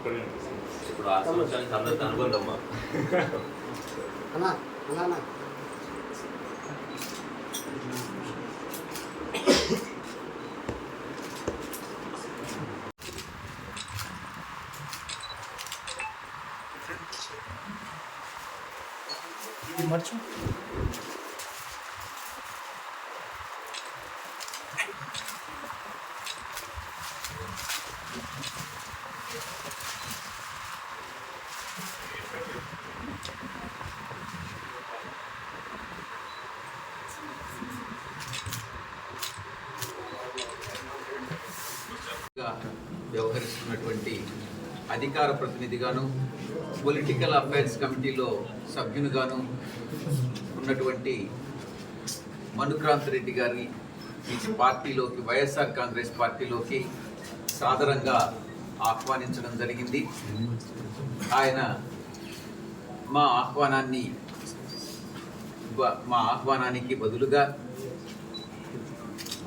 ఇప్పుడు ఆ సంవత్సరానికి అందరితో అనుకుందమ్మా. ఇది మర్చు వ్యవహరిస్తున్నటువంటి అధికార ప్రతినిధిగాను పొలిటికల్ అఫైర్స్ కమిటీలో సభ్యునిగాను ఉన్నటువంటి మనుక్రాంత్ రెడ్డి గారి పార్టీలోకి వైఎస్ఆర్ కాంగ్రెస్ పార్టీలోకి సాదరంగా ఆహ్వానించడం జరిగింది. ఆయన మా ఆహ్వానానికి బదులుగా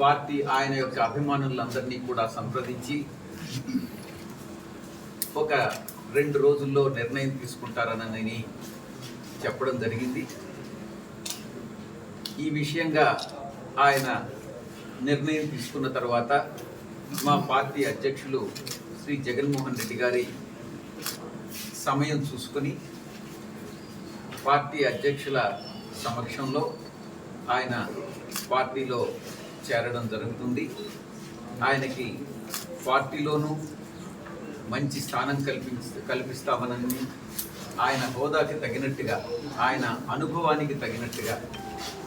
పార్టీ ఆయన యొక్క అభిమానులందరినీ కూడా సంప్రదించి ఒక 2 రోజుల్లో నిర్ణయం తీసుకుంటారనని చెప్పడం జరిగింది. ఈ విషయంగా ఆయన నిర్ణయం తీసుకున్న తర్వాత మా పార్టీ అధ్యక్షులు శ్రీ జగన్మోహన్ రెడ్డి గారి సమయం చూసుకొని పార్టీ అధ్యక్షుల సమక్షంలో ఆయన పార్టీలో చేరడం జరుగుతుంది. ఆయనకి పార్టీలోనూ మంచి స్థానం కల్పిస్తామని ఆయన హోదాకి తగినట్టుగా, ఆయన అనుభవానికి తగినట్టుగా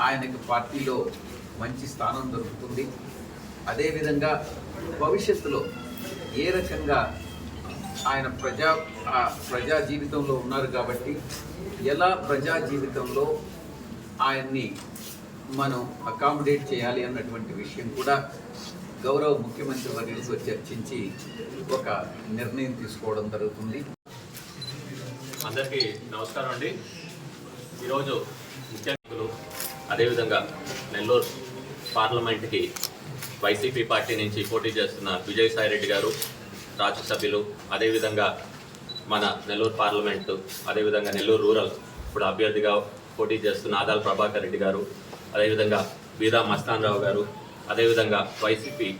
ఆయనకు పార్టీలో మంచి స్థానం దొరుకుతుంది. అదేవిధంగా భవిష్యత్తులో ఏ రకంగా ఆయన ప్రజా జీవితంలో ఉన్నారు కాబట్టి ఎలా ప్రజా జీవితంలో ఆయన్ని మనం అకామిడేట్ చేయాలి అన్నటువంటి విషయం కూడా గౌరవ ముఖ్యమంత్రి వర్యులతో చర్చించి ఒక నిర్ణయం తీసుకోవడం జరుగుతుంది. అందరికీ నమస్కారం అండి. ఈరోజు ముఖ్య నాయకులు అదేవిధంగా నెల్లూరు పార్లమెంట్కి వైసీపీ పార్టీ నుంచి పోటీ చేస్తున్న విజయసాయిరెడ్డి గారు, రాజ్యసభ్యులు, అదేవిధంగా మన నెల్లూరు పార్లమెంటు, అదేవిధంగా నెల్లూరు రూరల్ ఇప్పుడు అభ్యర్థిగా పోటీ చేస్తున్న ఆదాల ప్రభాకర్ రెడ్డి గారు, అదేవిధంగా బీదా మస్తాన్ రావు గారు, అదేవిధంగా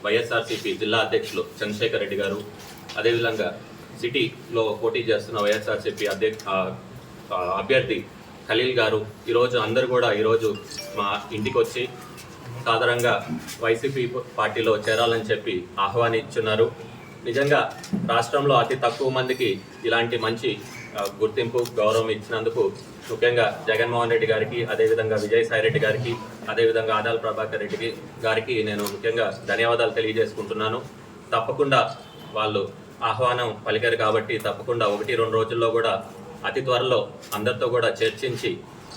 వైఎస్ఆర్సీపీ జిల్లా అధ్యక్షులు చంద్రశేఖర్ రెడ్డి గారు, అదేవిధంగా సిటీలో పోటీ చేస్తున్న వైఎస్ఆర్సీపీ అభ్యర్థి ఖలీల్ గారు అందరూ కూడా ఈరోజు మా ఇంటికి వచ్చి సాధారణంగా వైసీపీ పార్టీలో చేరాలని చెప్పి ఆహ్వానించున్నారు. నిజంగా రాష్ట్రంలో అతి తక్కువ మందికి ఇలాంటి మంచి గుర్తింపు, గౌరవం ఇచ్చినందుకు ముఖ్యంగా జగన్మోహన్ రెడ్డి గారికి, అదేవిధంగా విజయసాయిరెడ్డి గారికి, అదేవిధంగా ఆదాల ప్రభాకర్ రెడ్డి గారికి నేను ముఖ్యంగా ధన్యవాదాలు తెలియజేసుకుంటున్నాను. తప్పకుండా వాళ్ళు ఆహ్వానం పలికారు కాబట్టి తప్పకుండా 1-2 రోజుల్లో కూడా అతి త్వరలో అందరితో కూడా చర్చించి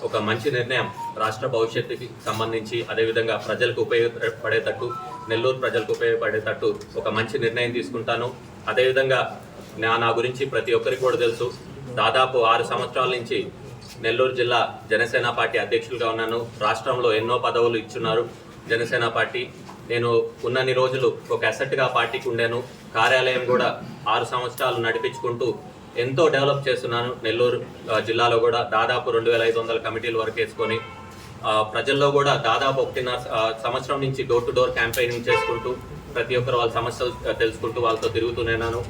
ఒక మంచి నిర్ణయం రాష్ట్ర భవిష్యత్తుకి సంబంధించి, అదేవిధంగా ప్రజలకు ఉపయోగపడేటట్టు, నెల్లూరు ప్రజలకు ఉపయోగపడేటట్టు ఒక మంచి నిర్ణయం తీసుకుంటాను. అదేవిధంగా నా గురించి ప్రతి ఒక్కరికి కూడా తెలుసు. దాదాపు 6 సంవత్సరాల నుంచి నెల్లూరు జిల్లా జనసేన పార్టీ అధ్యక్షులుగా ఉన్నాను. రాష్ట్రంలో ఎన్నో పదవులు ఇచ్చున్నారు జనసేన పార్టీ. నేను ఉన్నన్ని రోజులు ఒక అసెట్గా పార్టీకి ఉండాను. కార్యాలయం కూడా 6 సంవత్సరాలు నడిపించుకుంటూ ఎంతో డెవలప్ చేస్తున్నాను. నెల్లూరు జిల్లాలో కూడా దాదాపు 2500 కమిటీల వరకు వేసుకొని ప్రజల్లో కూడా దాదాపు 1.5 సంవత్సరం నుంచి డోర్ టు డోర్ క్యాంపెయినింగ్ చేసుకుంటూ ప్రతి ఒక్కరు వాళ్ళ సమస్యలు తెలుసుకుంటూ వాళ్ళతో తిరుగుతూనేనాను.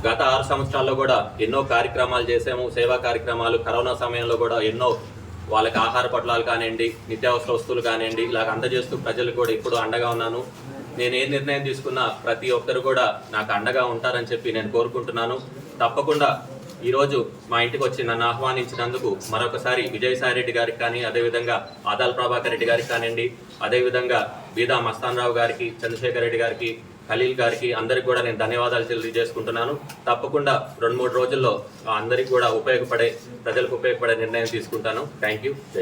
గత 6 సంవత్సరాల్లో కూడా ఎన్నో కార్యక్రమాలు చేసాము, సేవా కార్యక్రమాలు. కరోనా సమయంలో కూడా ఎన్నో వాళ్ళకి ఆహార పట్లాలు కానివ్వండి, నిత్యావసర వస్తువులు కానివ్వండి, ఇలాగ అందజేస్తూ ప్రజలకు కూడా ఇప్పుడు అండగా ఉన్నాను. నేను ఏ నిర్ణయం తీసుకున్నా ప్రతి ఒక్కరు కూడా నాకు అండగా ఉంటారని చెప్పి నేను కోరుకుంటున్నాను. తప్పకుండా ఈరోజు మా ఇంటికి వచ్చి నన్ను ఆహ్వానించినందుకు మరొకసారి విజయసాయిరెడ్డి గారికి కానీ, అదేవిధంగా ఆదాల ప్రభాకర్ రెడ్డి గారికి కానివ్వండి, అదేవిధంగా బీదా మస్తాన్ రావు గారికి, చంద్రశేఖర్ రెడ్డి గారికి, ఖలీల్ గారికి అందరికి కూడా నేను ధన్యవాదాలు తెలియజేసుకుంటున్నాను. తప్పకుండా 2-3 రోజుల్లో అందరికి కూడా ప్రజలకు ఉపయోగపడే నిర్ణయం తీసుకుంటాను. Thank you. జై